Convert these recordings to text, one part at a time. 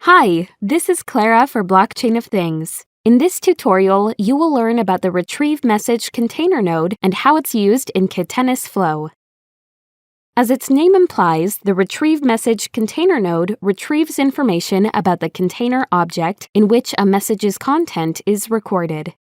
Hi, this is Clara for Blockchain of Things. In this tutorial, you will learn about the retrieve message container node and how it's used in Catenis flow. As its name implies, the retrieve message container node retrieves information about the container object in which a message's content is recorded.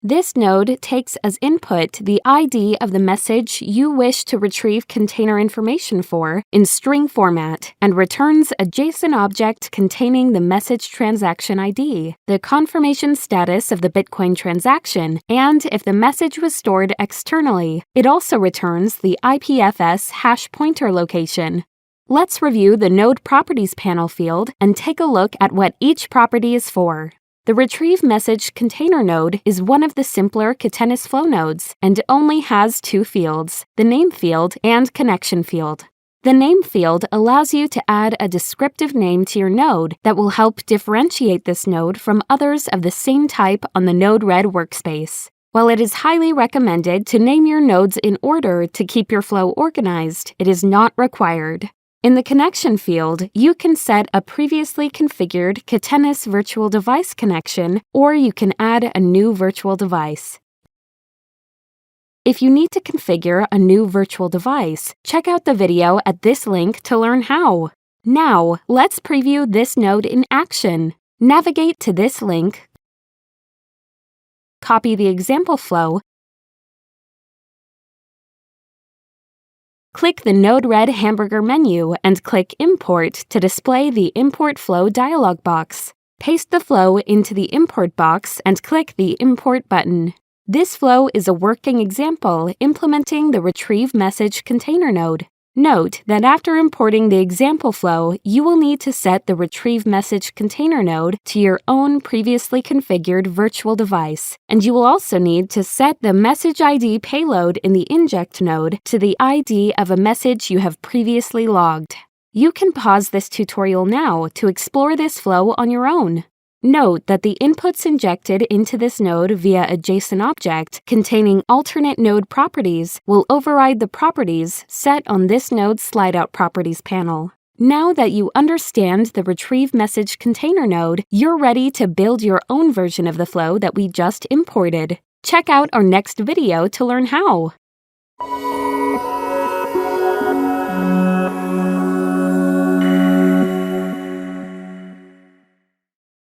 This node takes as input the ID of the message you wish to retrieve container information for in string format and returns a JSON object containing the message transaction ID, the confirmation status of the Bitcoin transaction, and if the message was stored externally. It also returns the IPFS hash pointer location. Let's review the Node Properties panel field and take a look at what each property is for. The retrieve message container node is one of the simpler Catenis flow nodes and only has two fields, the name field and connection field. The name field allows you to add a descriptive name to your node that will help differentiate this node from others of the same type on the Node-RED workspace. While it is highly recommended to name your nodes in order to keep your flow organized, it is not required. In the connection field, you can set a previously configured Catenis virtual device connection, or you can add a new virtual device. If you need to configure a new virtual device, check out the video at this link to learn how. Now, let's preview this node in action. Navigate to this link, copy the example flow, click the Node-RED hamburger menu and click Import to display the Import Flow dialog box. Paste the flow into the import box and click the Import button. This flow is a working example implementing the retrieve message container node. Note that after importing the example flow, you will need to set the retrieve message container node to your own previously configured virtual device, and you will also need to set the message ID payload in the inject node to the ID of a message you have previously logged. You can pause this tutorial now to explore this flow on your own. Note that the inputs injected into this node via a JSON object containing alternate node properties will override the properties set on this node's slide-out properties panel. Now that you understand the retrieve message container node, you're ready to build your own version of the flow that we just imported. Check out our next video to learn how.